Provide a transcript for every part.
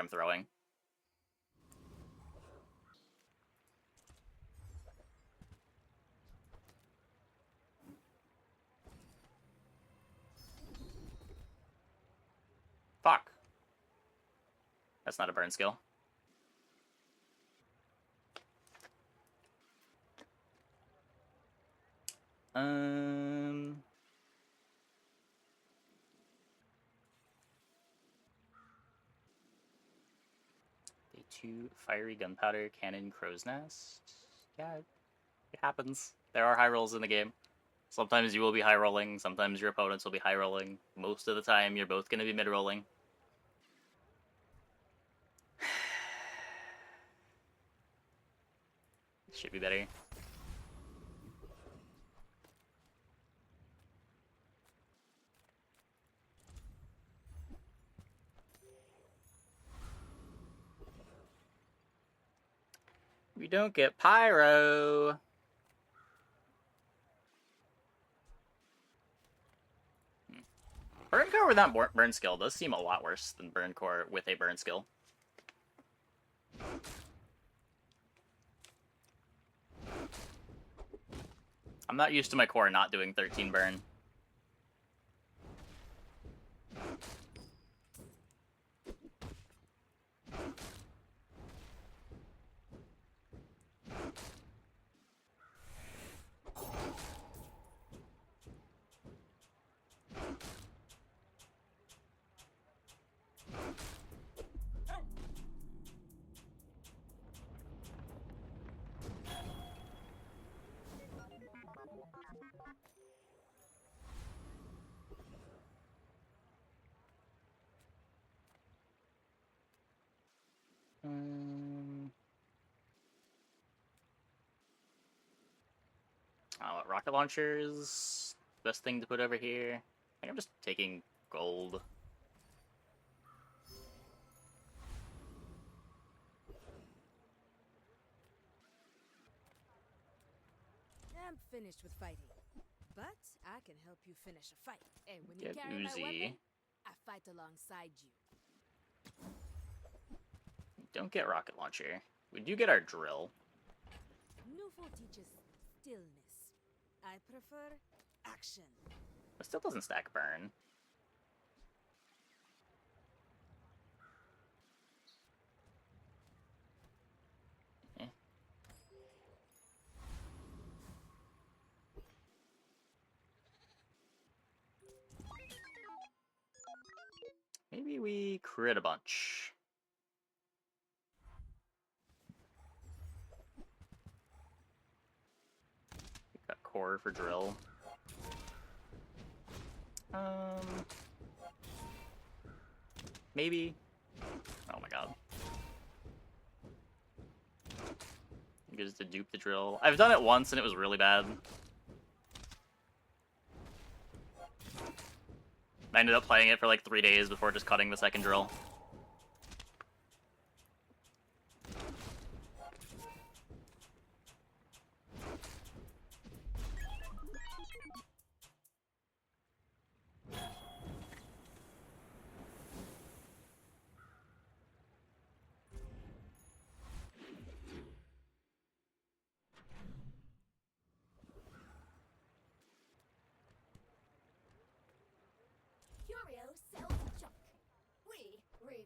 I'm throwing. Fuck. That's not a burn skill. Day 2, fiery gunpowder, cannon, crow's nest. Yeah, it happens. There are high rolls in the game. Sometimes you will be high rolling, sometimes your opponents will be high rolling. Most of the time, you're both going to be mid rolling. Should be better. We don't get pyro. Burn core without burn skill does seem a lot worse than burn core with a burn skill. I'm not used to my core not doing 13 burn. Rocket launchers, best thing to put over here. I think I'm just taking gold. I'm finished with fighting, but I can help you finish a fight. And when you Get carry my Uzi. weapon, I fight alongside you. Don't get rocket launcher. We do get our drill. Newful teaches stillness. I prefer action. It still doesn't stack burn. Eh. Maybe we crit a bunch. Got core for drill. Maybe. Oh my god. Just to dupe the drill. I've done it once and it was really bad. I ended up playing it for like 3 days before just cutting the second drill. Curio sells junk. We reef.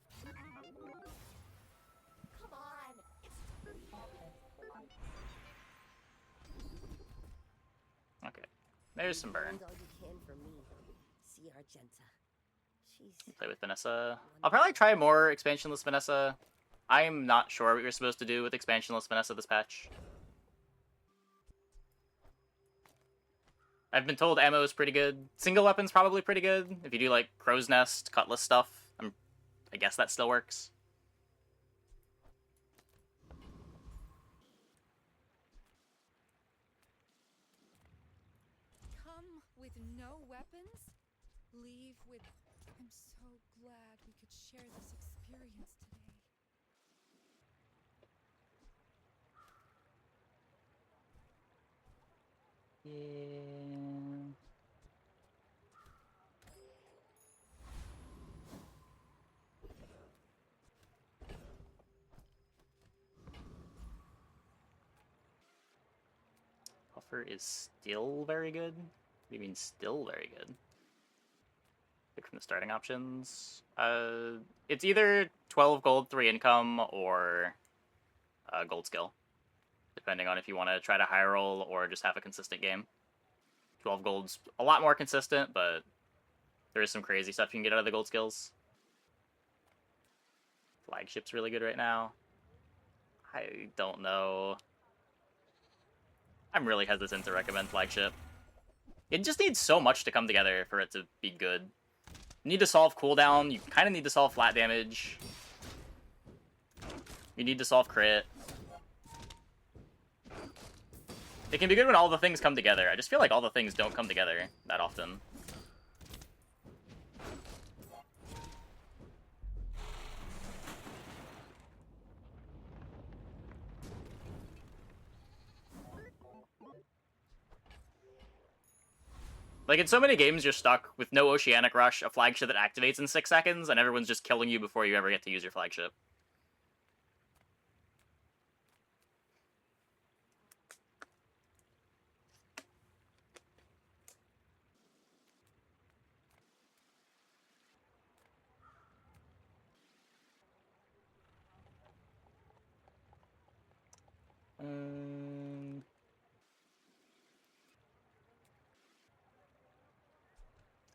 Come on. Okay. There's some burn. All you can for me. See Argenta. She's Play with Vanessa. I'll probably try more expansionless Vanessa. I'm not sure what you're supposed to do with expansionless Vanessa this patch. I've been told ammo is pretty good. Single weapon's probably pretty good. If you do like crow's nest, cutlass stuff, I guess that still works. Come with no weapons? Leave with... I'm so glad we could share this experience today. Yeah. offer is still very good. What do you mean still very good? Pick from the starting options. It's either 12 gold, 3 income, or gold skill, depending on if you want to try to high roll or just have a consistent game. 12 gold's a lot more consistent, but there is some crazy stuff you can get out of the gold skills. Flagship's really good right now. I don't know. I'm really hesitant to recommend Flagship. It just needs so much to come together for it to be good. You need to solve cooldown, you kind of need to solve flat damage. You need to solve crit. It can be good when all the things come together. I just feel like all the things don't come together that often. Like, in so many games, you're stuck with no Oceanic Rush, a flagship that activates in 6 seconds, and everyone's just killing you before you ever get to use your flagship.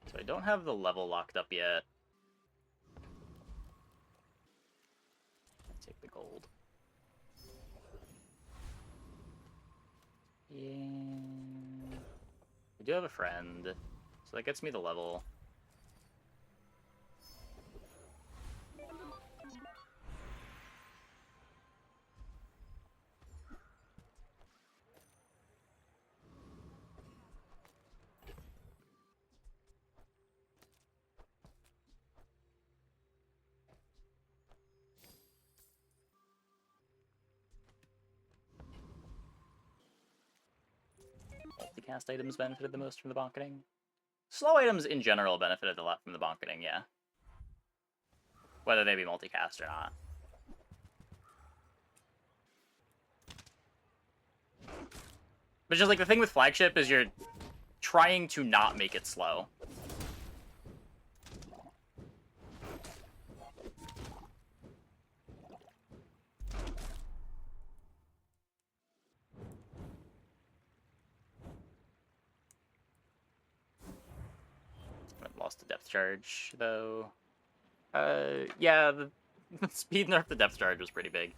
So I don't have the level locked up yet. Take the gold. Yeah. I do have a friend, so that gets me the level. Multicast items benefited the most from the bonketing. Slow items in general benefited a lot from the bonketing, yeah. Whether they be multicast or not. But just like the thing with Flagship is you're trying to not make it slow. Lost the depth charge, though. Yeah, the speed nerf the depth charge was pretty big.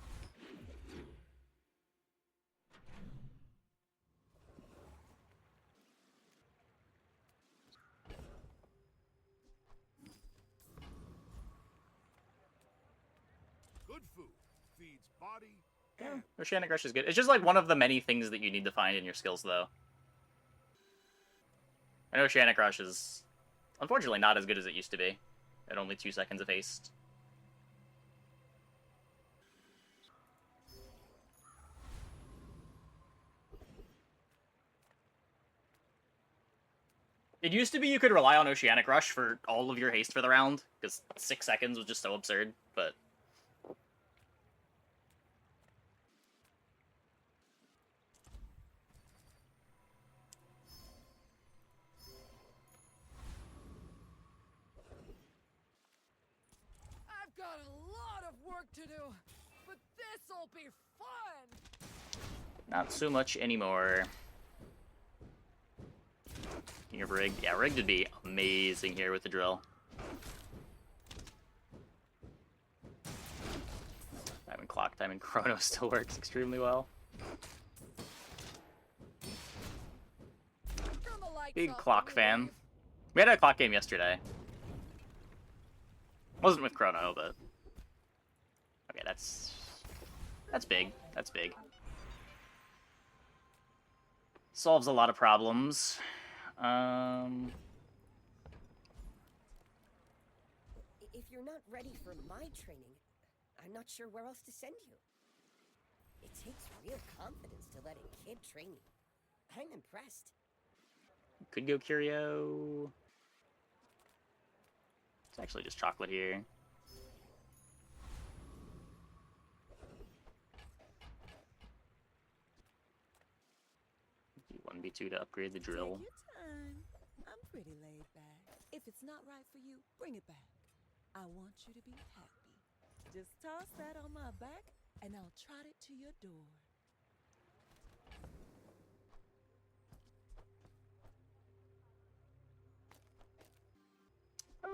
Good food feeds body. Yeah, Oceanic Rush is good. It's just like one of the many things that you need to find in your skills, though. I know Oceanic Rush is unfortunately not as good as it used to be. At only 2 seconds of haste. It used to be you could rely on Oceanic Rush for all of your haste for the round, because 6 seconds was just so absurd, but... I've got a lot of work to do, but this'll be fun! Not so much anymore. King of Rigged. Yeah, Rigged would be amazing here with the drill. Time and Clock, Time and Chrono still works extremely well. Turn the lights Big off Clock fan. anyway. We had a Clock game yesterday. Wasn't with Chrono, but... Okay, that's big. That's big. Solves a lot of problems. If you're not ready for my training, I'm not sure where else to send you. It takes real confidence to let a kid train you. I'm impressed. Could go Curio. It's actually just chocolate here. maybe 2 to upgrade the drill. Take your time. I'm pretty laid back. If it's not right for you, bring it back. I want you to be happy. Just toss that on my back, and I'll trot it to your door.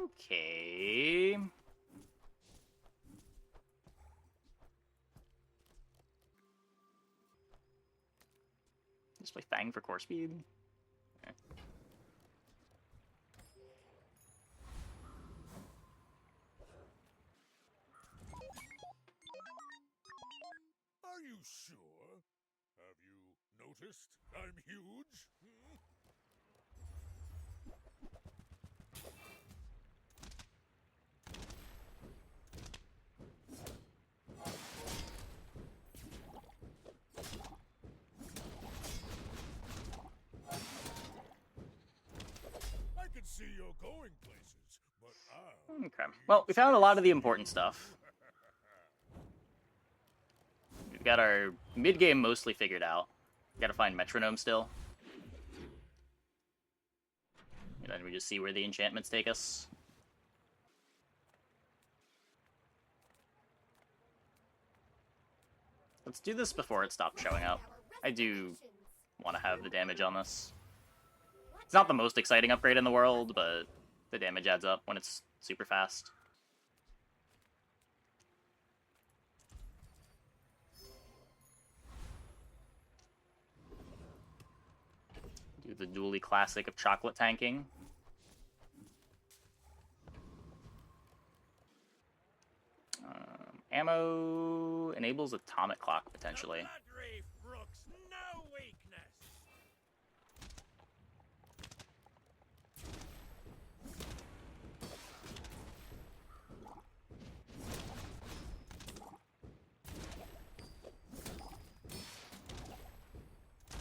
Okay. Just play Fang for core speed. Okay. Are you sure? Have you noticed I'm huge? Hmm? I can see you're going places, but I'll Okay. Well, we found a lot of the important stuff. We've got our mid-game mostly figured out. Gotta find Metronome still. And then we just see where the enchantments take us. Let's do this before it stops showing up. I do want to have the damage on this. It's not the most exciting upgrade in the world, but the damage adds up when it's super fast. Do the Dooley classic of chocolate tanking. Ammo enables atomic clock, potentially. Blood Reef brooks no weakness.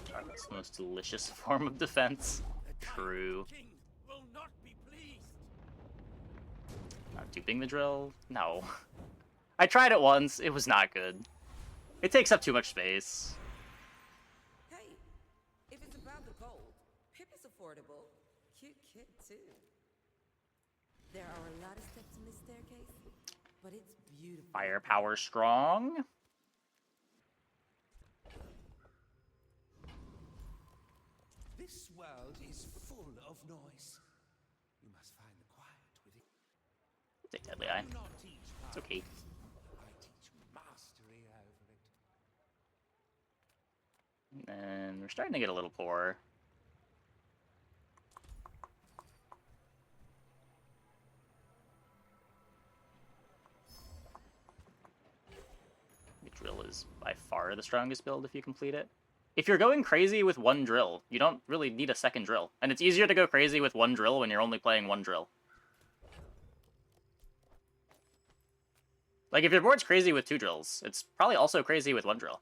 Chocolate's the most delicious form of defense. True. King will not be pleased. Not duping the drill? No. I tried it once, it was not good. It takes up too much space. Hey, if it's about the gold, Pip is affordable. Cute kid, too. There are a lot of steps in this staircase, but it's beautiful. Firepower strong. This world is full of noise. You must find the quiet within. Take Deadly Eye. Do not teach It's okay. I teach mastery over it. And we're starting to get a little poor. The drill is by far the strongest build if you complete it. If you're going crazy with one drill, you don't really need a second drill. And it's easier to go crazy with one drill when you're only playing one drill. Like, if your board's crazy with 2 drills, it's probably also crazy with 1 drill.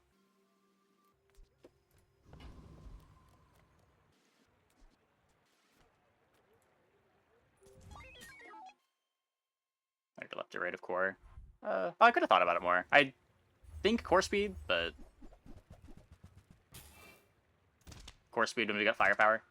I could left to right of core. I could have thought about it more. I think core speed, but core speed when we got firepower.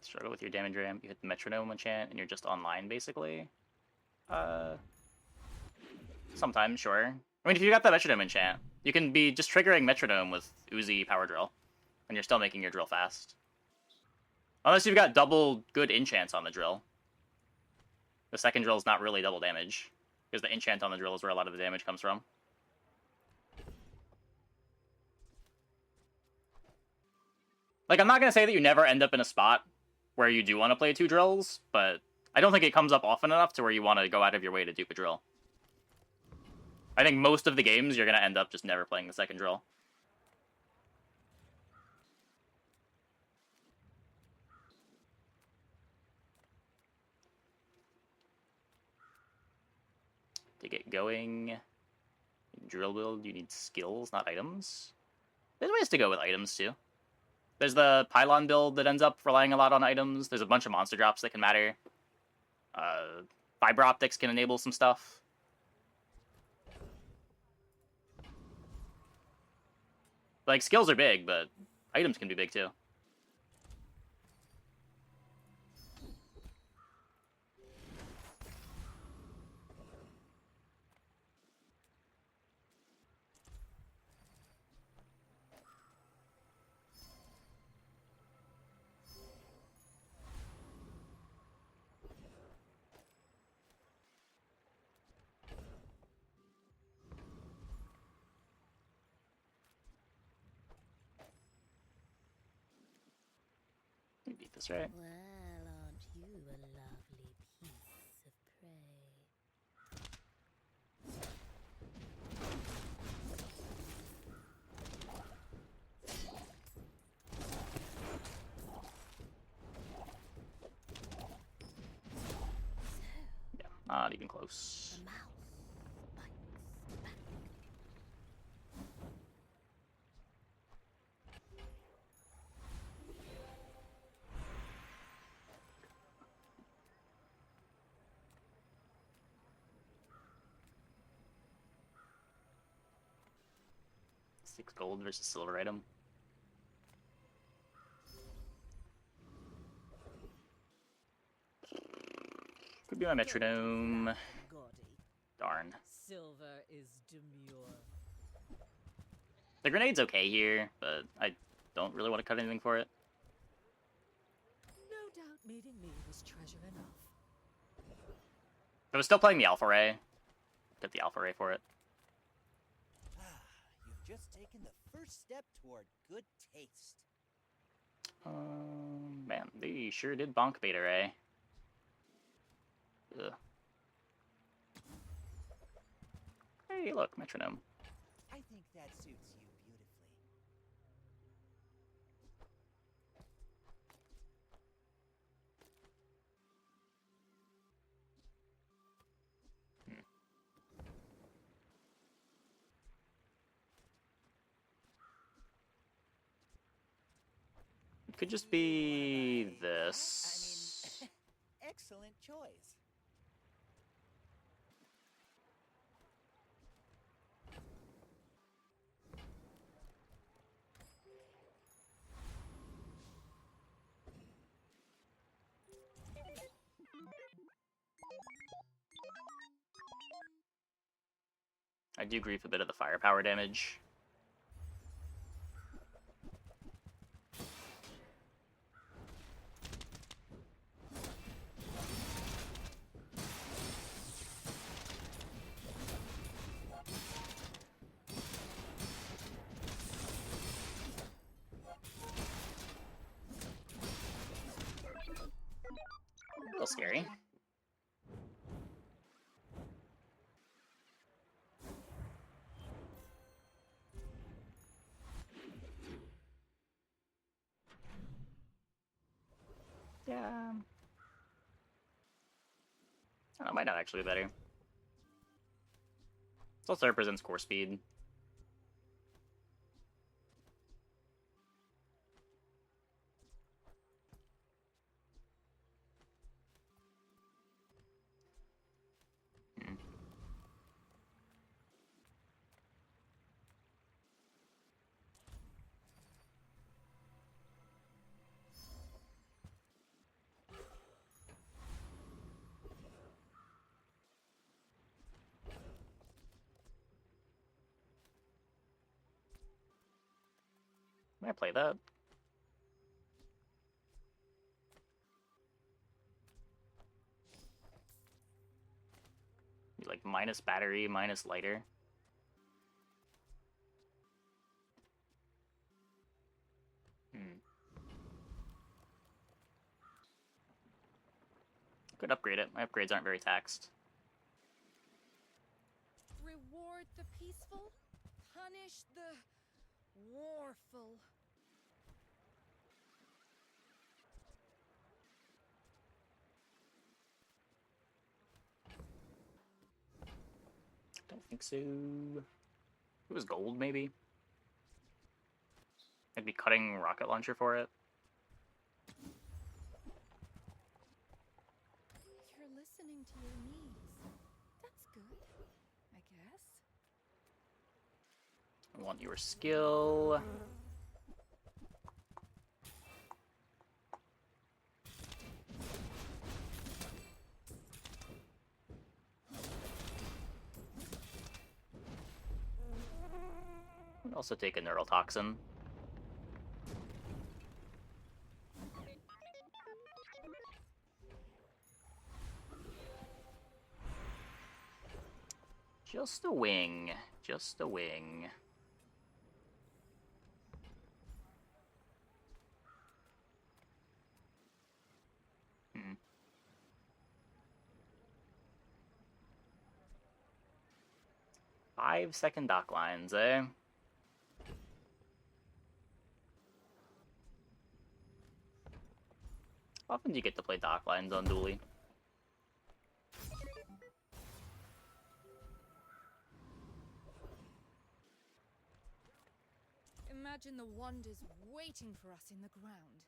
Struggle with your damage ramp, you hit the metronome enchant, and you're just online, basically. Sometimes, sure. I mean, if you got that metronome enchant, you can be just triggering metronome with Uzi power drill, and you're still making your drill fast. Unless you've got double good enchants on the drill. The second drill is not really double damage, because the enchant on the drill is where a lot of the damage comes from. Like, I'm not going to say that you never end up in a spot where you do want to play 2 drills, but I don't think it comes up often enough to where you want to go out of your way to dupe a drill. I think most of the games you're going to end up just never playing the second drill. To get going, in drill build, you need skills, not items. There's ways to go with items, too. There's the pylon build that ends up relying a lot on items. There's a bunch of monster drops that can matter. Fiber optics can enable some stuff. Like, skills are big, but items can be big, too. You beat this, right? Well, aren't you a lovely piece of prey? Yeah, not even close. The mouse bites back. Six gold versus silver item. Could be my metronome. Gaudy. Darn. Silver is demure. The grenade's okay here, but I don't really want to cut anything for it. No doubt meeting me was treasure enough. I was still playing the Alpha Ray. Get the Alpha Ray for it. You've just taken the first step toward good taste. Man, they sure did bonk Beta Ray. Ugh. Hey, look, metronome. I think that suits you beautifully. It could just be this. I mean, excellent choice. I do grief a bit of the firepower damage. A little scary. Yeah. That might not actually be better. It also represents core speed. Might play that. Like minus battery, minus lighter. Could upgrade it. My upgrades aren't very taxed. Reward the peaceful, punish the warful. Don't think so. It was gold, maybe? I'd be cutting rocket launcher for it. You're listening to your needs. That's good, I guess. I want your skill. Also take a neurotoxin. Just a wing. Just a wing. Hmm. Five-second dock lines, eh? How often do you get to play dock lines on Dooley? Imagine the wonders waiting for us in the ground.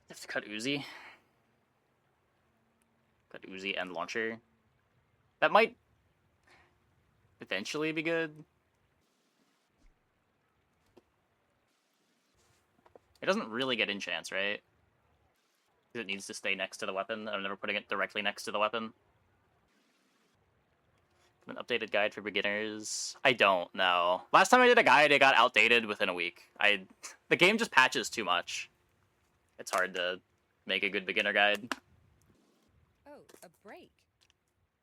Have to cut Uzi. Cut Uzi and launcher. That might potentially be good. It doesn't really get enchants, right? Because it needs to stay next to the weapon. I'm never putting it directly next to the weapon. An updated guide for beginners. I don't know. Last time I did a guide, it got outdated within a week. The game just patches too much. It's hard to make a good beginner guide. Oh, a break.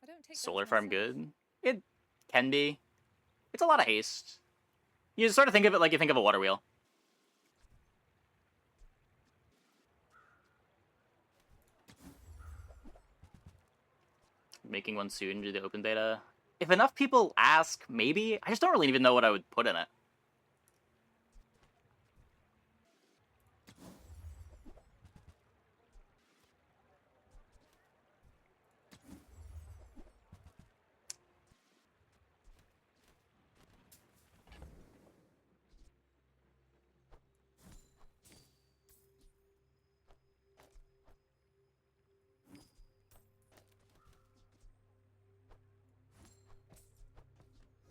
I don't take Solar those farm myself. good? It can be. It's a lot of haste. You sort of think of it like you think of a water wheel. Making one soon to the open beta. If enough people ask, maybe. I just don't really even know what I would put in it.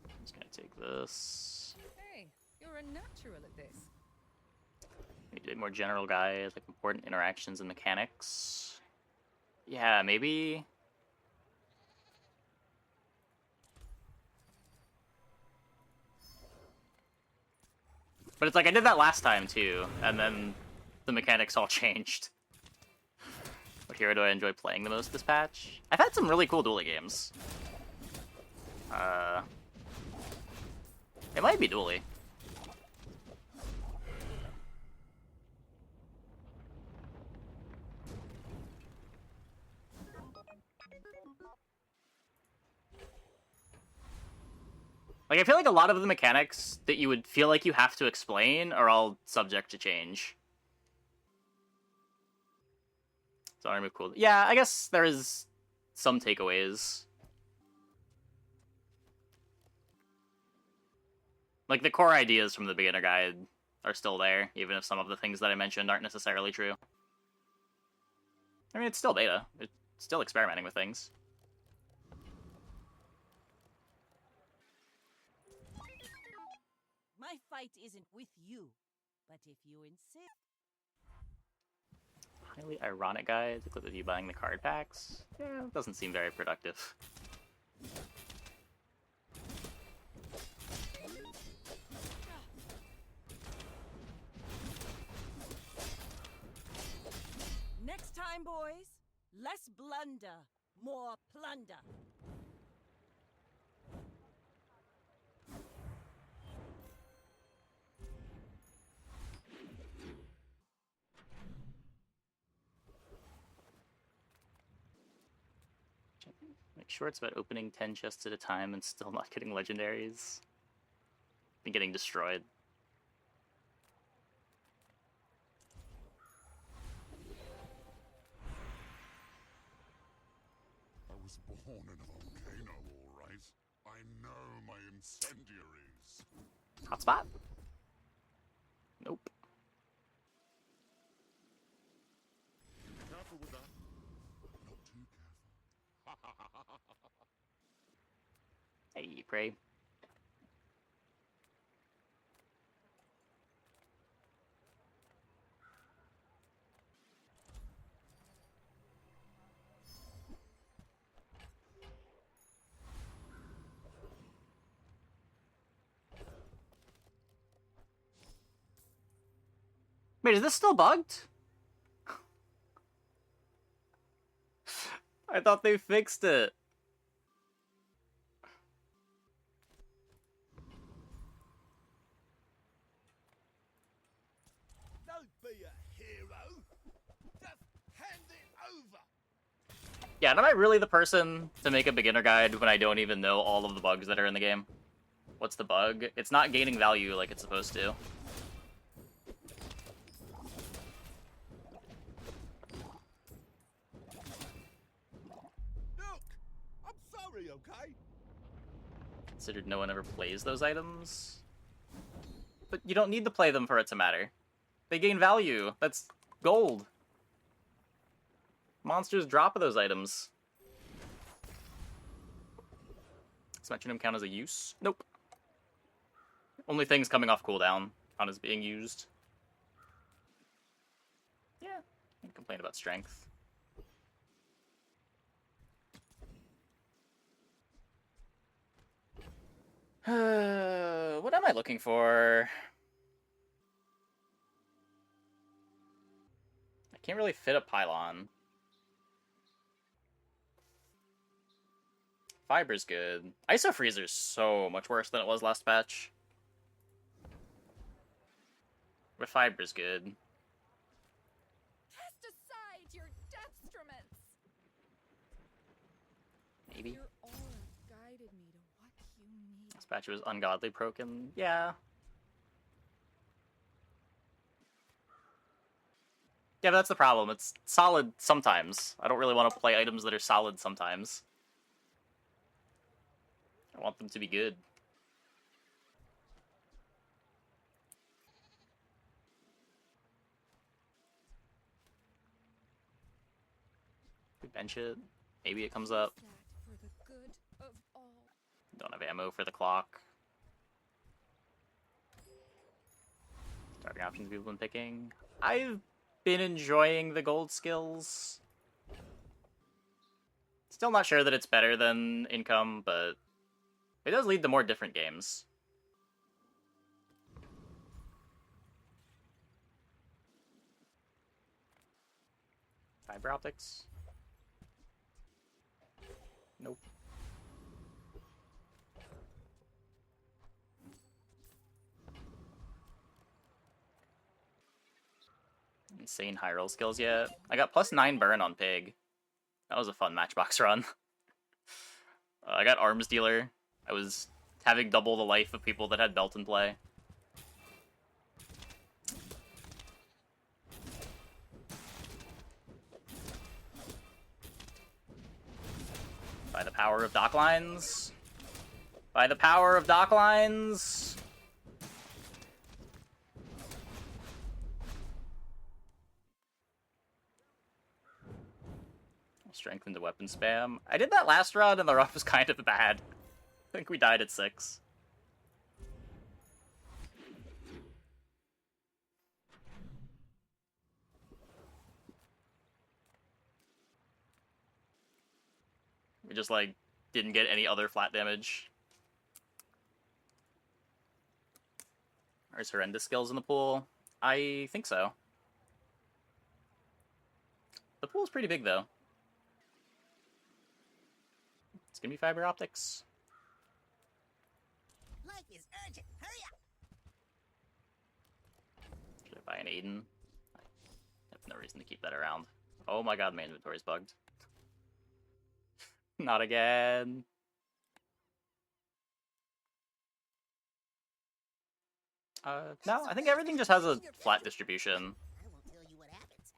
I'm just gonna take this. Hey, you're a natural at this. Maybe a more general guide, like important interactions and mechanics. Yeah, maybe. But it's like I did that last time too, and then the mechanics all changed. What hero do I enjoy playing the most this patch? I've had some really cool Dooley games. It might be Dooley. Like, I feel like a lot of the mechanics that you would feel like you have to explain are all subject to change. So I remove cool. Yeah, I guess there is some takeaways. Like, the core ideas from the beginner guide are still there, even if some of the things that I mentioned aren't necessarily true. I mean, it's still beta. It's still experimenting with things. My fight isn't with you, but if you insist. Highly ironic guide, the clip of you buying the card packs. Yeah, it doesn't seem very productive. Next time, boys, less blunder, more plunder. Make sure it's about opening 10 chests at a time and still not getting legendaries. And getting destroyed. I was born in a volcano, all right. I know my incendiaries. Hotspot? Nope. Careful with that. Not too careful. Hey, pray. Wait, is this still bugged? I thought they fixed it. Don't be a hero. Just hand it over. Yeah, and am I really the person to make a beginner guide when I don't even know all of the bugs that are in the game? What's the bug? It's not gaining value like it's supposed to. Look, I'm sorry, okay? Considered no one ever plays those items. But you don't need to play them for it to matter. They gain value. That's gold. Monsters drop those items. Does metronome count as a use? Nope. Only things coming off cooldown count as being used. Yeah, can't complain about strength. What am I looking for? I can't really fit a pylon. Fiber's good. ISO Freezer's so much worse than it was last patch. But Fiber's good. Cast aside your destruments. Maybe. Your aura guided me to what you need. This patch was ungodly broken. Yeah. Yeah, but that's the problem. It's solid sometimes. I don't really want to play items that are solid sometimes. I want them to be good. We bench it. Maybe it comes up. That for the good of all. Don't have ammo for the clock. Starting options people been picking. I've been enjoying the gold skills. Still not sure that it's better than income, but it does lead to more different games. Fiber optics? Nope. Insane high roll skills yet. I got +9 burn on Pig. That was a fun matchbox run. I got Arms Dealer. I was having double the life of people that had Belt in play. By the power of docklines. By the power of docklines. Strength into weapon spam. I did that last run and the run was kind of bad. I think we died at 6. We just, like, didn't get any other flat damage. There's horrendous skills in the pool. I think so. The pool's pretty big, though. It's gonna be fiber optics. Life is urgent. Hurry up. Should I buy an Aiden? I have no reason to keep that around. Oh my god, my inventory's bugged. Not again. No, I think everything just has a flat distribution. I won't tell you what happens.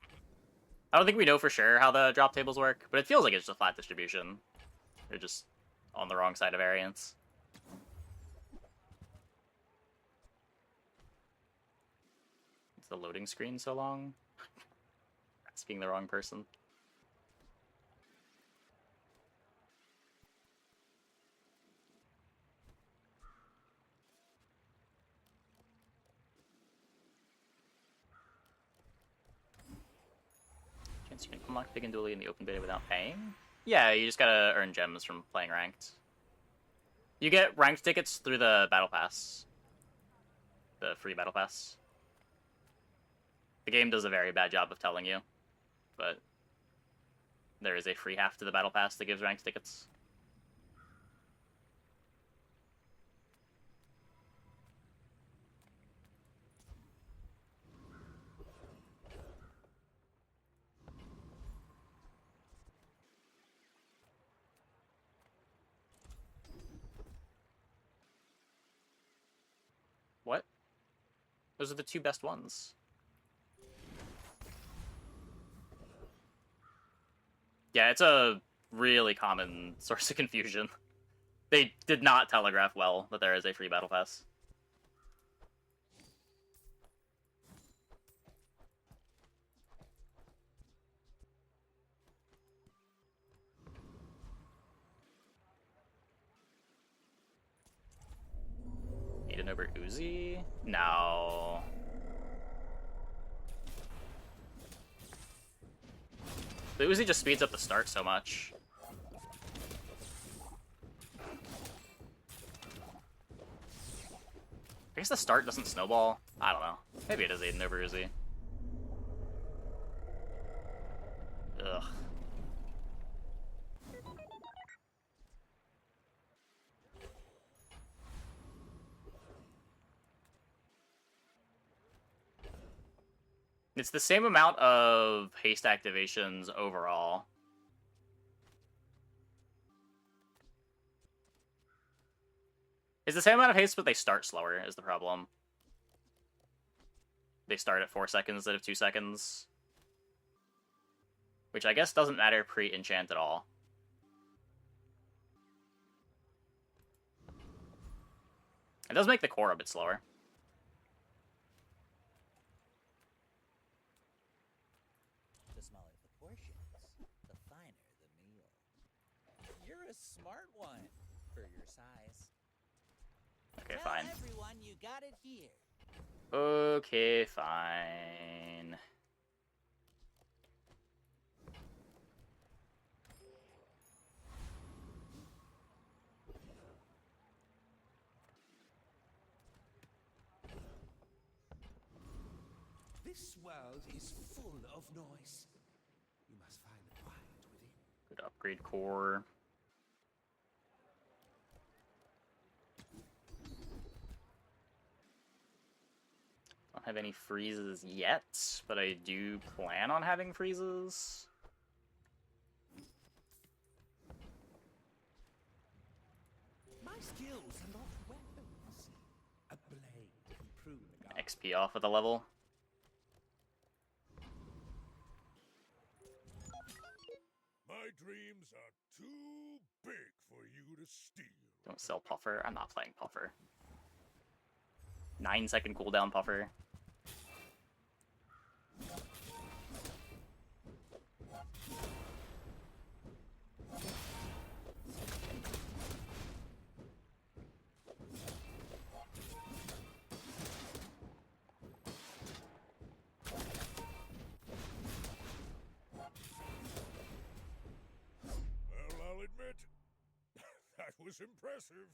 I don't think we know for sure how the drop tables work, but it feels like it's just a flat distribution. They're just on the wrong side of variance. Is the loading screen so long? Asking the wrong person. Chance you can unlock Big and Dooley in the open beta without paying? Yeah, you just gotta earn gems from playing ranked. You get ranked tickets through the battle pass. The free battle pass. The game does a very bad job of telling you, but there is a free half to the battle pass that gives ranked tickets. What? Those are the two best ones. Yeah, it's a really common source of confusion. They did not telegraph well that there is a free battle pass. Aiden over Uzi? No. The Uzi just speeds up the start so much. I guess the start doesn't snowball. I don't know. Maybe it is Aiden over Uzi. Ugh. It's the same amount of haste activations overall. It's the same amount of haste, but they start slower, is the problem. They start at 4 seconds instead of 2 seconds. Which I guess doesn't matter pre-enchant at all. It does make the core a bit slower. The smaller the portions, the finer the meal. You're a smart one for your size. Okay, Tell fine. everyone you got it here. Okay, fine. This world is full of noise. You must find the quiet within. Good upgrade core. Don't have any freezes yet, but I do plan on having freezes. My skills are not weapons. A blade can prune the guard. XP off of the level. My dreams are too big for you to steal. Don't sell Puffer. I'm not playing Puffer. 9-second cooldown Puffer. Well, I'll admit, that was impressive.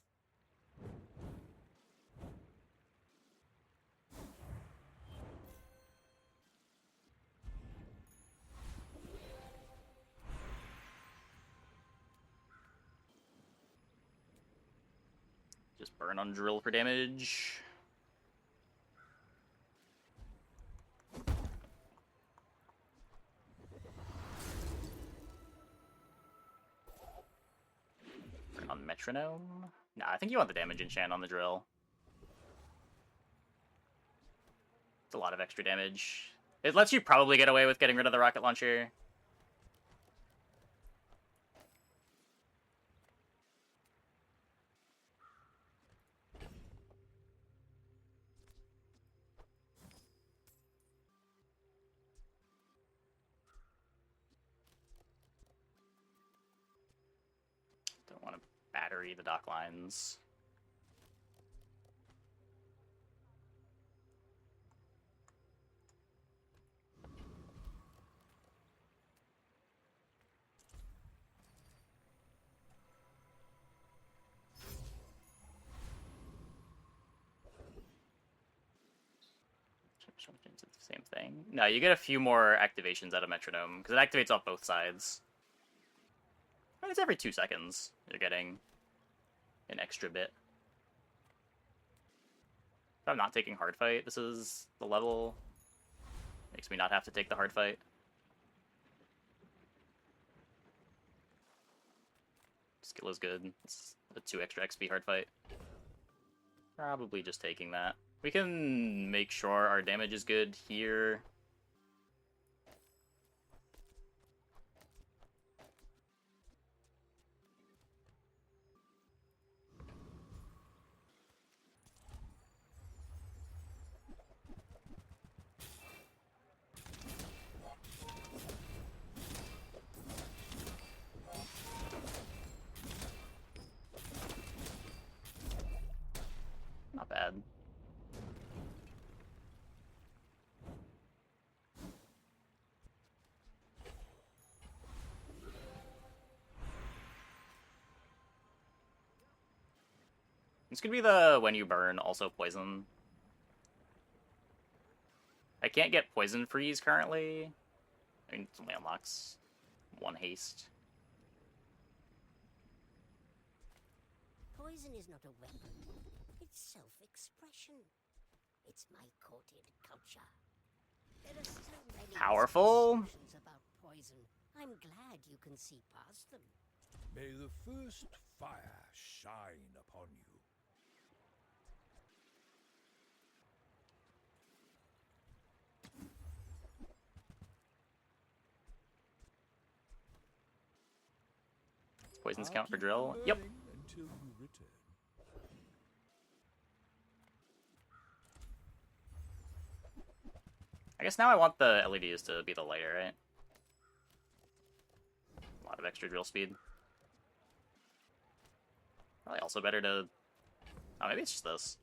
Just burn on drill for damage. Burn on metronome. Nah, I think you want the damage enchant on the drill. It's a lot of extra damage. It lets you probably get away with getting rid of the rocket launcher. hurry the dock lines. It's the same thing. No, you get a few more activations out of Metronome, because it activates off both sides. And it's every 2 seconds you're getting an extra bit. If I'm not taking hard fight, this is the level. Makes me not have to take the hard fight. Skill is good. It's a 2 extra XP hard fight. Probably just taking that. We can make sure our damage is good here. Not bad. This could be the when you burn, also poison. I can't get poison freeze currently. I mean, it only unlocks 1 haste. Poison is not a weapon. It's self-expression. It's my coated culture. There are so many Powerful. misconceptions about poison. I'm glad you can see past them. May the first fire shine upon you. Poisons I'll count for keep drill. learning Yep. Until you return. I guess now I want the LEDs to be the lighter, right? A lot of extra drill speed. Probably also better to... Oh, maybe it's just this.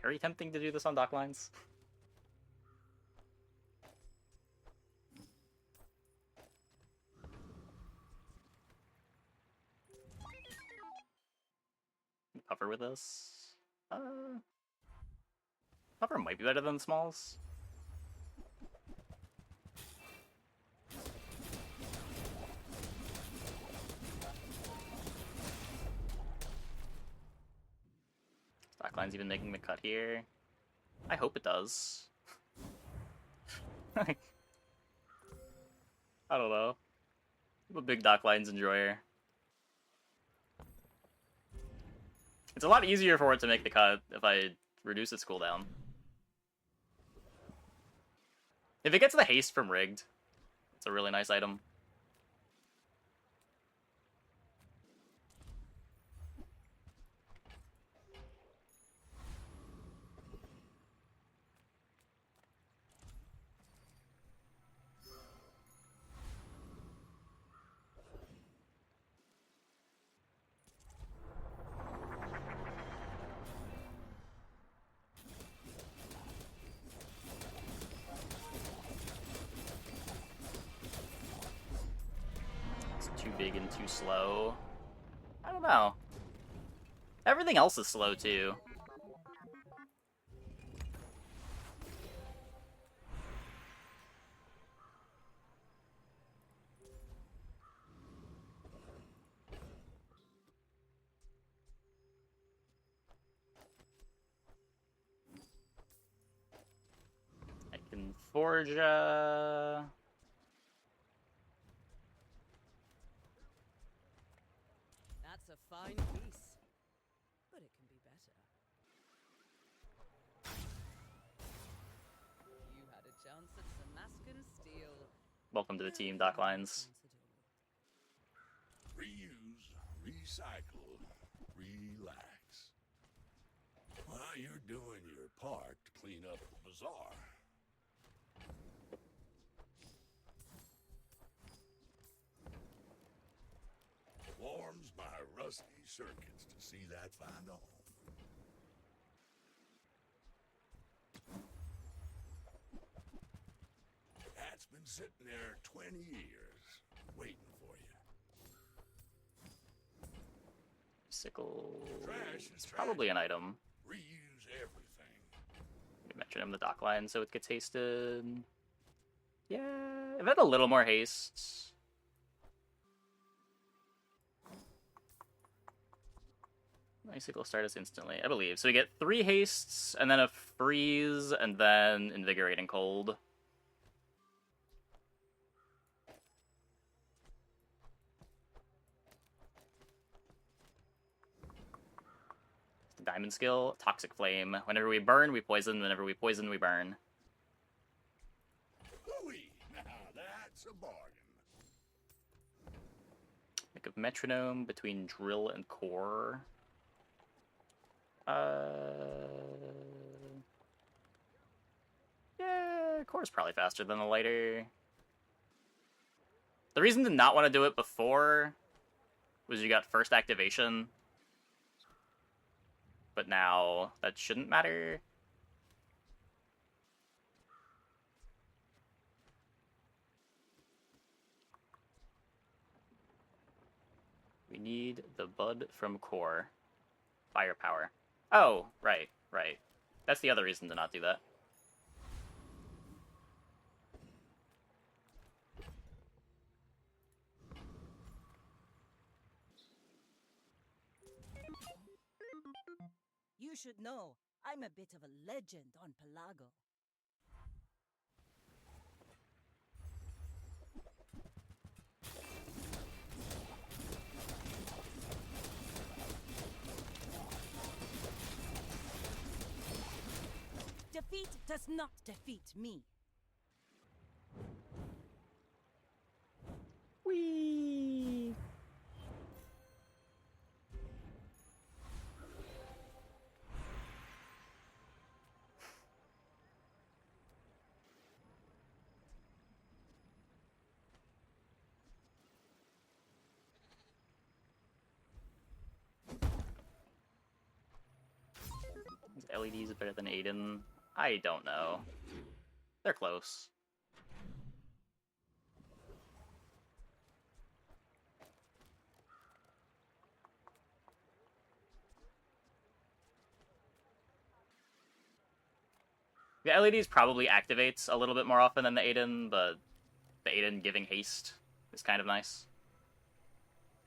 Very tempting to do this on dock lines. Cover with this. Cover might be better than smalls. Stockline's even making the cut here. I hope it does. I don't know. I'm a big Docklines enjoyer. It's a lot easier for it to make the cut if I reduce its cooldown. If it gets the haste from rigged, it's a really nice item. Too big and too slow. I don't know. Everything else is slow too. I can forge That's a fine piece, but it can be better. You had a chance at Samaskan steel. Welcome to the team, Docklines. Reuse, recycle, you're doing your part to clean up the bazaar. Warms my rusty circuits to see that find a home. That's been sitting there 20 years, waiting for you. Sickle. Trash It's is probably an trash. item. Reuse everything. You mentioned him the dock line, so it gets hasted. Yeah, if it had a little more haste. Icicle start us instantly, I believe. So we get 3 hastes, and then a freeze, and then invigorating cold. Diamond skill, Toxic Flame. Whenever we burn, we poison. Whenever we poison, we burn. Hooey! Now that's a bargain. Make a metronome between drill and core. Yeah, core's probably faster than the lighter. The reason to not want to do it before was you got first activation. But now that shouldn't matter. We need the bud from core. Firepower. Oh, right, right. That's the other reason to not do that. You should know, I'm a bit of a legend on Pelago. Defeat does not defeat me. Whee! Is LEDs better than Aiden? I don't know. They're close. The LEDs probably activates a little bit more often than the Aiden, but the Aiden giving haste is kind of nice.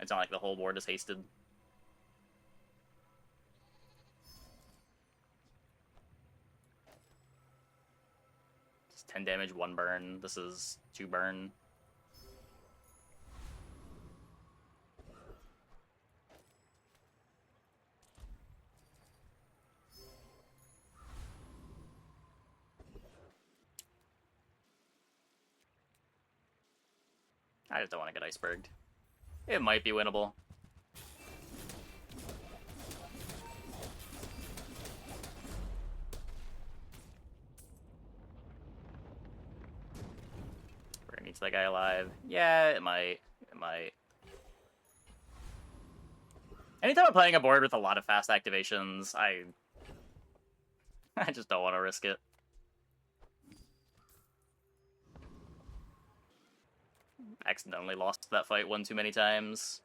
It's not like the whole board is hasted. It's 10 damage, 1 burn. This is 2 burn. I just don't want to get iceberged. It might be winnable. We're gonna need that guy alive. Yeah, it might. It might. Anytime I'm playing a board with a lot of fast activations, I just don't want to risk it. Accidentally lost that fight one too many times.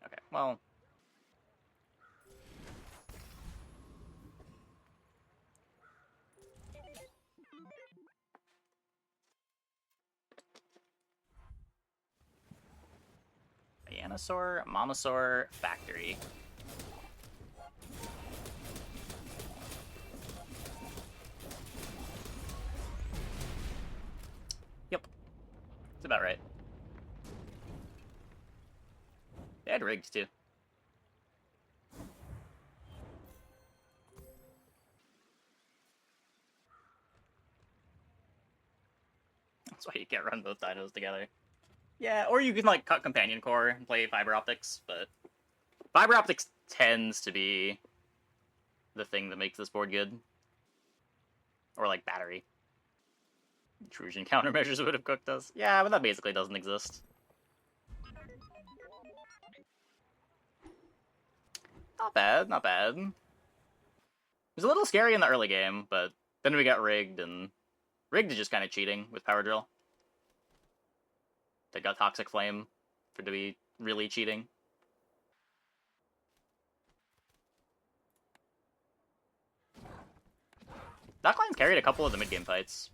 Okay, well. Dianosaur, Momosaur, Factory. Yep. It's about right. They had rigged too. That's why you can't run both dinos together. Yeah, or you can like cut companion core and play fiber optics, but fiber optics tends to be the thing that makes this board good. Or like battery. Intrusion countermeasures would have cooked us. Yeah, but that basically doesn't exist. Not bad, not bad. It was a little scary in the early game, but then we got rigged, and rigged is just kind of cheating with Power Drill. They got Toxic Flame for to be really cheating. Dockline's carried a couple of the mid-game fights.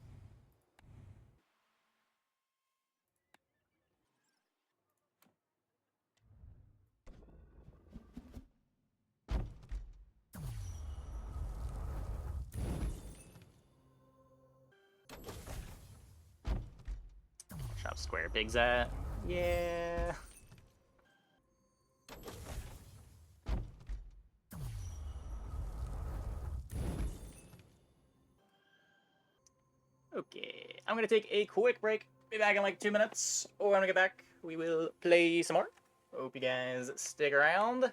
Shop Square Pigs at. Yeah. Okay, I'm gonna take a quick break. Be back in like 2 minutes. Or when I get back, we will play some more. Hope you guys stick around.